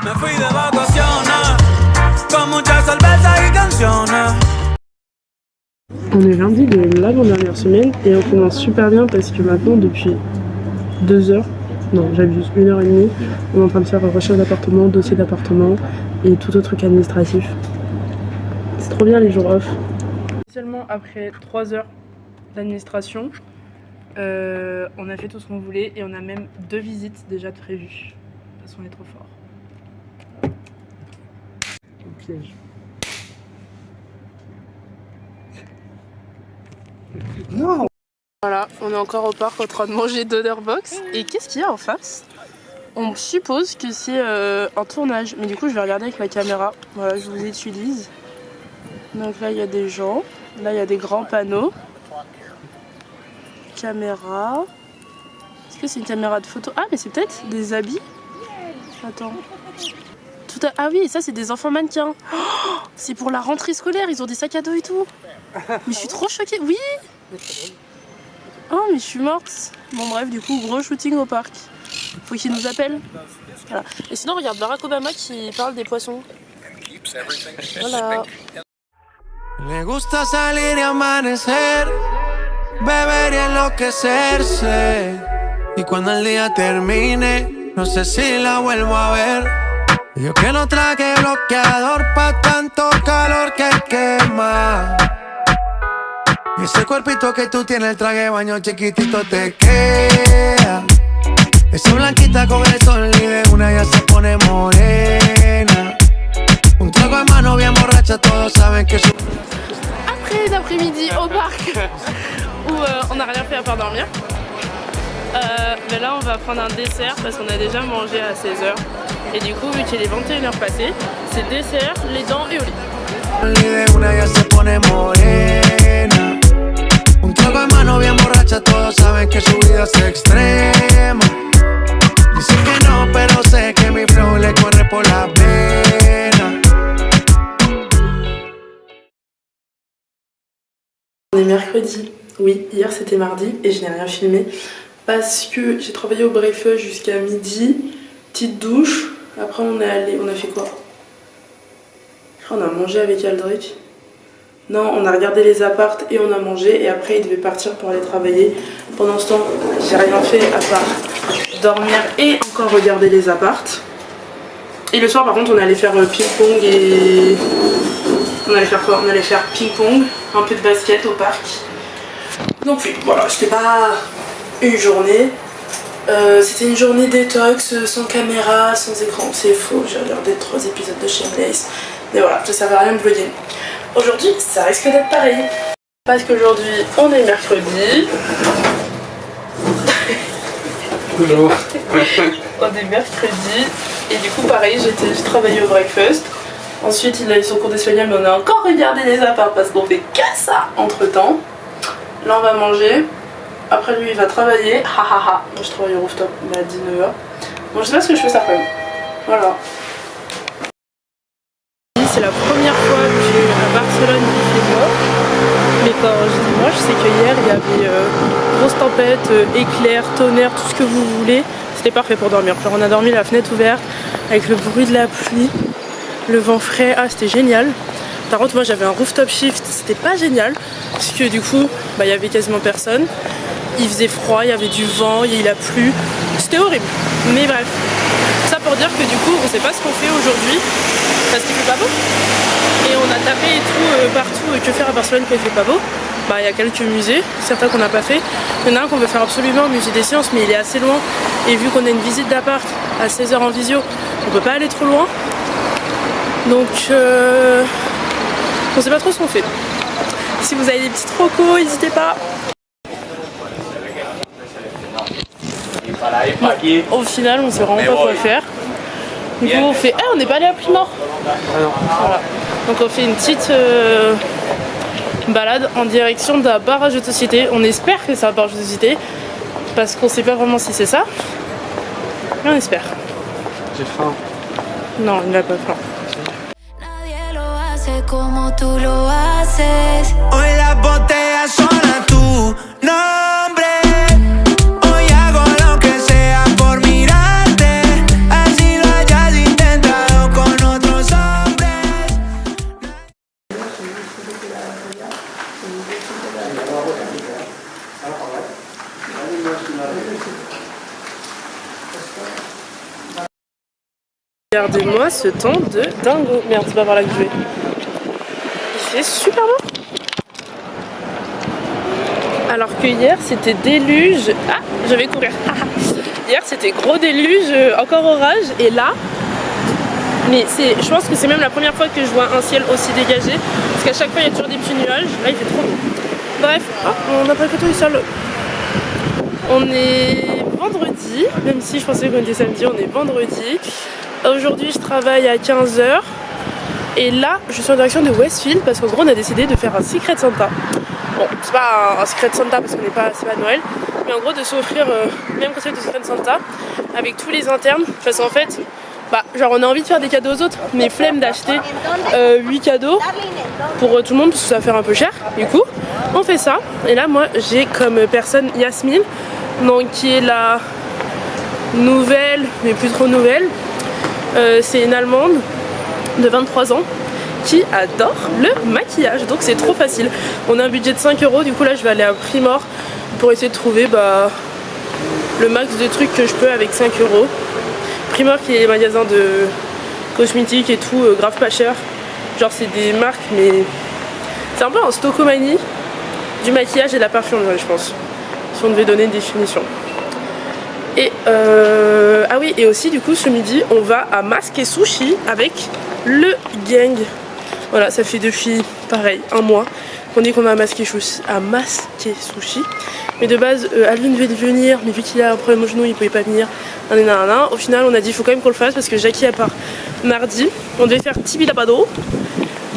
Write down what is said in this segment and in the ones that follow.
Me fui de vacaciones, con muchas cervezas y canciones. On est lundi de l'avant-dernière semaine et on commence super bien parce que maintenant depuis 2 heures, non j'abuse, 1h30, on est en train de faire recherche d'appartement, dossier d'appartement et tout autre truc administratif. C'est trop bien les jours off. Seulement après 3 heures d'administration, on a fait tout ce qu'on voulait et on a même 2 visites déjà de prévues. Parce qu'on est trop fort. Au piège. Non. Voilà, on est encore au parc en train de manger Donerbox. Et qu'est-ce qu'il y a en face? On suppose que c'est un tournage, mais du coup je vais regarder avec ma caméra. Voilà, je vous utilise. Donc là il y a des gens, là il y a des grands panneaux. Caméra. Est-ce que c'est une caméra de photo? Ah mais c'est peut-être des habits. Attends. Ah oui, ça c'est des enfants mannequins. Oh, c'est pour la rentrée scolaire, ils ont des sacs à dos et tout. Mais je suis trop choquée, oui. Oh mais je suis morte. Bon bref, du coup gros shooting au parc. Faut qu'ils nous appellent. Voilà. Et sinon regarde Barack Obama qui parle des poissons. Voilà. Le gusta salir y amanecer, beber y enloquecerse. Y cuando el día termine, no sé si la vuelvo a ver. Yo que no traje bloqueador pa' tanto calor que quema. Y ese cuerpito que tú tienes, el traje de baño chiquitito te queda. Esa blanquita con el sol y de una ya se pone morena. Un trago en mano bien borracha, todos saben que su... Après l'après-midi au parc où on n'a rien fait à part dormir. Mais là on va prendre un dessert parce qu'on a déjà mangé à 16h. Et du coup vu qu'il est 21h passé, c'est dessert, les dents et olives. Y de una ya se pone morena. Un trago en mano bien borracha, todos saben que su vida es extrema. Dice que no, pero sé que mi flow le corre por la pena. On est mercredi, oui, hier c'était mardi et je n'ai rien filmé parce que j'ai travaillé au breakfast jusqu'à midi, petite douche, après on a fait quoi? On a mangé avec Aldric. Non, on a regardé les appartes et on a mangé et après il devait partir pour aller travailler. Pendant ce temps, j'ai rien fait à part dormir et encore regarder les appartes. Et le soir par contre on allait faire ping-pong et... On allait faire quoi? On allait faire ping-pong, un peu de basket au parc. Donc oui, voilà, c'était pas une journée. C'était une journée détox, sans caméra, sans écran. C'est faux, j'ai regardé 3 épisodes de Shameless. Mais voilà, ça servait à rien de vlogger. Aujourd'hui, ça risque d'être pareil. Parce qu'aujourd'hui, on est mercredi. Bonjour. On est mercredi. Et du coup, pareil, j'ai travaillé au breakfast. Ensuite, il a eu son cours d'espagnol, mais on a encore regardé les apparts parce qu'on fait que ça entre temps. Là, on va manger. Après, lui, il va travailler. Ha ha ha. Moi, je travaille au rooftop, mais à 19h. Bon, je sais pas ce que je fais cet après-midi. Voilà. C'est la première fois que je suis à Barcelone il fait mois. Mais quand je dis moi, je sais que hier, il y avait grosse tempête, éclairs, tonnerre, tout ce que vous voulez. C'était parfait pour dormir. Genre, on a dormi la fenêtre ouverte avec le bruit de la pluie. Le vent frais, ah c'était génial. Par contre moi j'avais un rooftop shift, c'était pas génial parce que du coup bah, il y avait quasiment personne. Il faisait froid, il y avait du vent, il a plu. C'était horrible. Mais bref, ça pour dire que du coup on sait pas ce qu'on fait aujourd'hui parce qu'il fait pas beau. Et on a tapé et tout partout, que faire à Barcelone quand il fait pas beau. Bah il y a quelques musées, certains qu'on n'a pas fait. Il y en a un qu'on veut faire absolument, le musée des sciences, mais il est assez loin. Et vu qu'on a une visite d'appart à 16h en visio, on peut pas aller trop loin. Donc on sait pas trop ce qu'on fait. Si vous avez des petits trocos, n'hésitez pas. Bon, au final on sait vraiment pas quoi faire. Du coup on fait... Ah on n'est pas allé à Primor. Voilà. Donc on fait une petite balade en direction d'un barrage de société. On espère que c'est un barrage de société. Parce qu'on sait pas vraiment si c'est ça. Mais on espère. J'ai faim. Non il n'a pas faim. Como tú lo haces. Hoy las botellas son a tu nombre. Hoy hago lo que sea por mirarte. Así lo hayas intentado. Regardez-moi ce temps de dingo. Merde, c'est pas par là que je vais. Il fait super beau. Alors que hier c'était déluge. Ah, je vais courir. Hier c'était gros déluge, encore orage. Et là, mais je pense que c'est même la première fois que je vois un ciel aussi dégagé. Parce qu'à chaque fois il y a toujours des petits nuages. Là il fait trop beau. Bref, on n'a pas le photo du sol. On est vendredi, même si je pensais qu'on était samedi, on est vendredi. Aujourd'hui je travaille à 15 h. Et là je suis en direction de Westfield parce qu'en gros on a décidé de faire un Secret Santa. Bon, c'est pas un Secret Santa parce qu'on n'est pas, c'est pas Noël, mais en gros de s'offrir le même concept de Secret Santa avec tous les internes. Parce qu'en fait, genre on a envie de faire des cadeaux aux autres, mais flemme d'acheter 8 cadeaux pour tout le monde parce que ça va faire un peu cher. Du coup, on fait ça. Et là, moi j'ai comme personne Yasmine, donc qui est la nouvelle, mais plus trop nouvelle. C'est une Allemande de 23 ans qui adore le maquillage, donc c'est trop facile. On a un budget de 5 €, du coup là je vais aller à Primor pour essayer de trouver le max de trucs que je peux avec 5 €. Primor qui est des magasins de cosmétiques et tout, grave pas cher. Genre c'est des marques mais c'est un peu en stockomanie du maquillage et de la parfumerie je pense, si on devait donner une définition. Et ah oui, et aussi du coup ce midi on va à Masque et Sushi avec le gang. Voilà, ça fait depuis pareil un mois qu'on dit qu'on va à Masque et Sushi. Mais de base Alvin devait venir, mais vu qu'il a un problème au genou il pouvait pas venir. Au final on a dit il faut quand même qu'on le fasse parce que Jackie a part mardi. On devait faire Tibidabado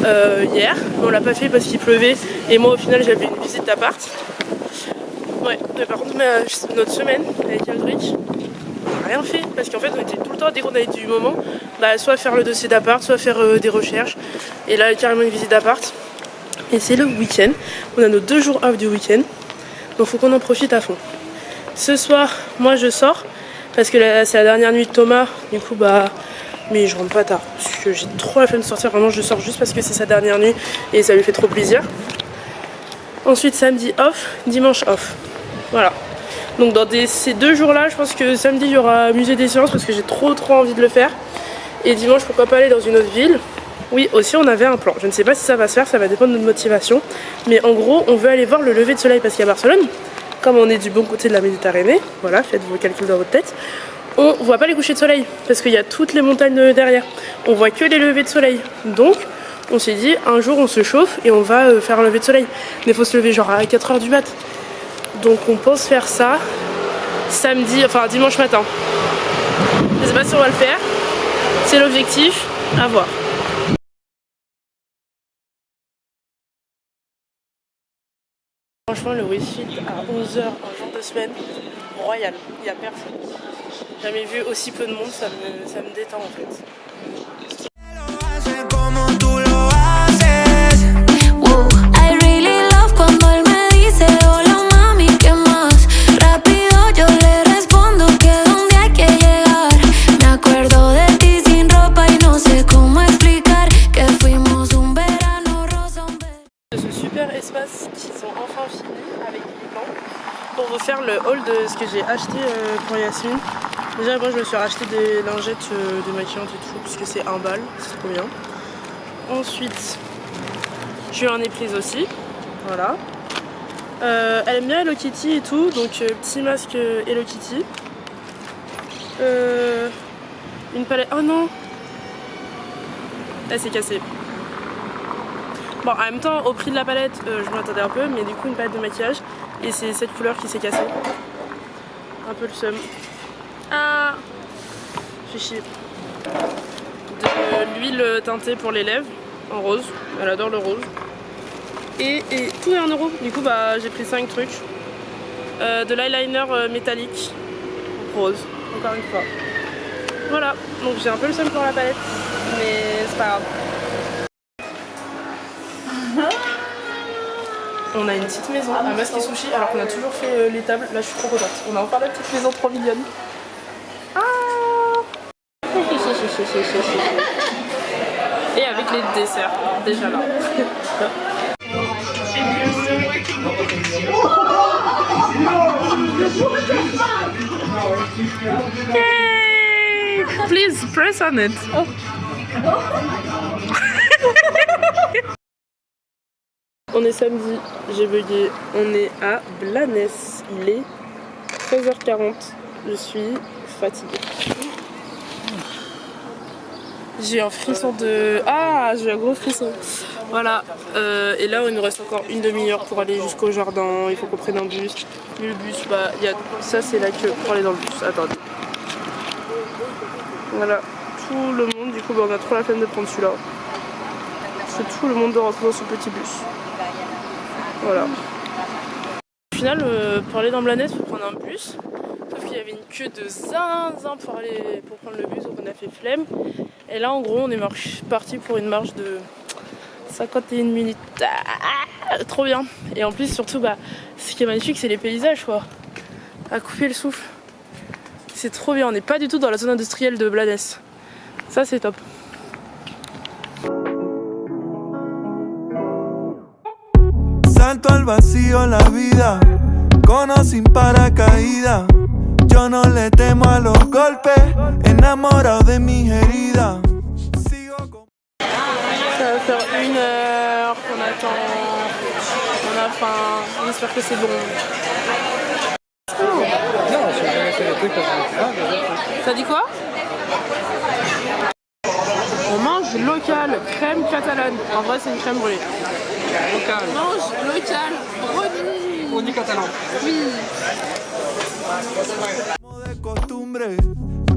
hier, mais on l'a pas fait parce qu'il pleuvait. Et moi au final j'avais une visite d'appart. Ouais, mais par contre notre semaine avec Aldrich, on n'a rien fait parce qu'en fait on était tout le temps, dès qu'on avait du moment, soit faire le dossier d'appart, soit faire des recherches. Et là carrément une visite d'appart. Et c'est le week-end, on a nos 2 jours off du week-end, donc faut qu'on en profite à fond. Ce soir, moi je sors parce que c'est la dernière nuit de Thomas, du coup mais je rentre pas tard parce que j'ai trop la flemme de sortir. Vraiment je sors juste parce que c'est sa dernière nuit et ça lui fait trop plaisir. Ensuite samedi off, dimanche off. Voilà. Donc dans ces 2 jours là, je pense que samedi il y aura musée des sciences parce que j'ai trop envie de le faire. Et dimanche pourquoi pas aller dans une autre ville. Oui, aussi on avait un plan. Je ne sais pas si ça va se faire, ça va dépendre de notre motivation. Mais en gros on veut aller voir le lever de soleil parce qu'à Barcelone, comme on est du bon côté de la Méditerranée, voilà, faites vos calculs dans votre tête, on voit pas les couchers de soleil parce qu'il y a toutes les montagnes derrière. On voit que les levées de soleil. Donc on s'est dit un jour on se chauffe et on va faire un lever de soleil. Mais il faut se lever genre à 4 h du mat. Donc on pense faire ça dimanche matin. Je sais pas si on va le faire. C'est l'objectif, à voir. Franchement le Westfield à 11 h un jour de semaine, royal, il n'y a personne. Jamais vu aussi peu de monde, ça me détend en fait. Espace qui sont enfin finis avec les plans pour vous faire le haul de ce que j'ai acheté pour Yasmine. Déjà moi je me suis racheté des lingettes démaquillantes et tout parce que c'est 1 balle, c'est trop bien. Ensuite j'ai eu un éprise aussi, voilà. Elle aime bien Hello Kitty et tout, donc petit masque Hello Kitty. Une palette, oh non, elle s'est cassée. Bon, en même temps, au prix de la palette, je m'attendais un peu, mais du coup, une palette de maquillage. Et c'est cette couleur qui s'est cassée. Un peu le seum. Ah, j'ai chier. De l'huile teintée pour les lèvres, en rose. Elle adore le rose. Et tout est 1 €. Du coup, j'ai pris 5 trucs. De l'eyeliner métallique, rose, encore une fois. Voilà, donc j'ai un peu le seum pour la palette, mais c'est pas grave. On a une petite maison à Masque et Sushi alors qu'on a toujours fait les tables. Là je suis trop contente. On a enfin la petite maison trop mignonne. Ah et avec les desserts déjà là. Hey Please press on it. Oh. On est samedi, j'ai bugué. On est à Blanes. Il est 13h40. Je suis fatiguée. J'ai un frisson de... Ah, j'ai un gros frisson. Voilà. Et là, il nous reste encore une demi-heure pour aller jusqu'au jardin. Il faut qu'on prenne un bus. Mais le bus, bah, y a... ça c'est la queue pour aller dans le bus. Attendez. Voilà. Tout le monde, du coup, bah, on a trop la flemme de prendre celui-là. C'est tout le monde de rentrer dans ce petit bus. Voilà. Au final, pour aller dans Blanes, il faut prendre un bus. Sauf qu'il y avait une queue de zinzin pour prendre le bus, donc on a fait flemme. Et là, en gros, on est parti pour une marche de 51 minutes. Ah, trop bien. Et en plus, surtout, bah, ce qui est magnifique, c'est les paysages, quoi. À couper le souffle. C'est trop bien. On n'est pas du tout dans la zone industrielle de Blanes. Ça, c'est top. Salto al vacío la vida, con o sin paracaídas. Yo no le temo a los golpes, enamorado de mis heridas. Ça va faire 1 heure qu'on attend, on a faim, on espère que c'est bon. Non, j'ai jamais fait les trucs comme ça. T'as dit quoi? On mange local, crème catalane. En vrai, c'est une crème brûlée. Local. On mange local, brownie. On dit catalan. Oui. De costumbre,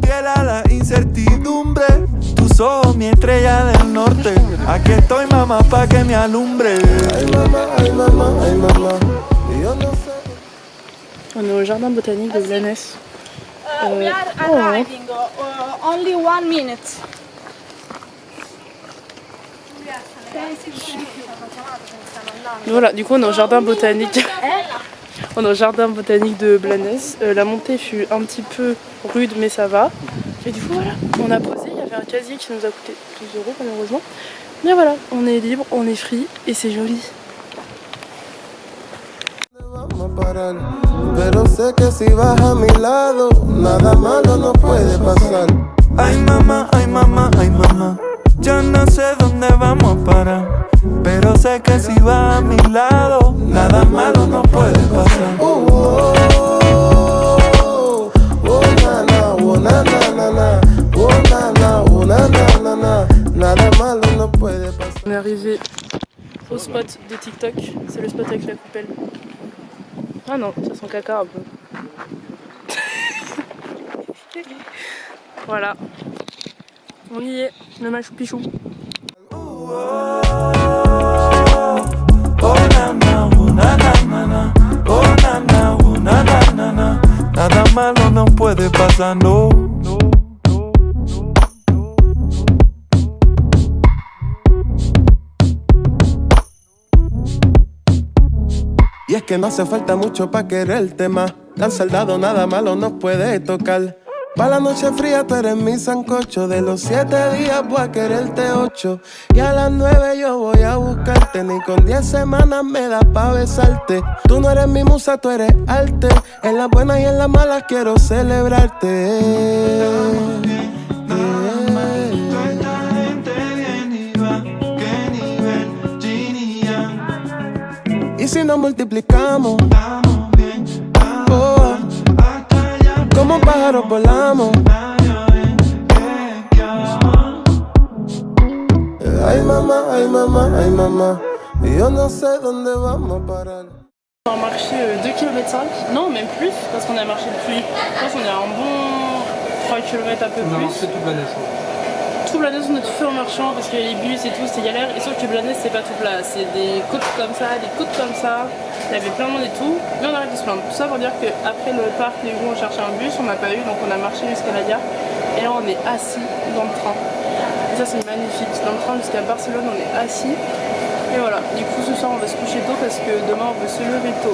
fiel a la incertidumbre. Tus ojos, mi estrella del norte. Aquí estoy, mamá, pa' que me alumbre. Ay, mamá, ay, mamá, ay, mamá. Yo no sé. On est au jardin botanique de Blanes. We are arriving. Only 1 minute. Voilà, du coup on est au jardin botanique. On est au jardin botanique de Blanes. La montée fut un petit peu rude mais ça va. Et du coup voilà, on a posé, il y avait un casier qui nous a coûté 12 € malheureusement. Mais voilà, on est libre, on est free et c'est joli. Pero sé que si vas a mi lado, nada malo no puede pasar. Ay mamá, ay mamá, ay mamá. Yo no sé dónde vamos a parar. Pero sé que si vas a mi lado, nada malo no puede pasar. Oh, na na, oh, na na na na. Oh, na na, oh, na na na na. Nada malo no puede pasar. On est arrivé au spot de TikTok, c'est le spot avec la coupelle. Ah non, ça sent caca un peu. Voilà. On y est, le Machu Picchu. Oh na na, oh na na na na. Oh na na, oh na na na na. Nada malo no puede pasar, no. Y es que no hace falta mucho pa' quererte más. Tan soldado nada malo nos puede tocar. Pa' la noche fría tú eres mi sancocho. De los 7 días voy a quererte 8. Y a las 9 yo voy a buscarte. Ni con 10 semanas me da pa' besarte. Tú no eres mi musa, tú eres arte. En las buenas y en las malas quiero celebrarte. Y si nos multiplicamos, oh, como pájaros volamos. Ay mamá, ay mamá, ay mamá. Y yo no sé dónde vamos a parar. On a marché 2,5 km, non même plus, parce qu'on a marché depuis, je pense qu'on est à un bon 3 km un peu plus. Non, c'est tout Blanes. Tout Blanes on a tout fait en marchant parce que les bus et tout c'était galère, et sauf que Blanes c'est pas tout plat, c'est des côtes comme ça, des côtes comme ça, il y avait plein de monde et tout, mais on arrête de se plaindre. Tout ça pour dire qu'après le parc, les gens on cherchait un bus, on n'a pas eu, donc on a marché jusqu'à la gare, et là on est assis dans le train. Et ça c'est magnifique, dans le train jusqu'à Barcelone on est assis. Et voilà, du coup ce soir on va se coucher tôt parce que demain on veut se lever tôt.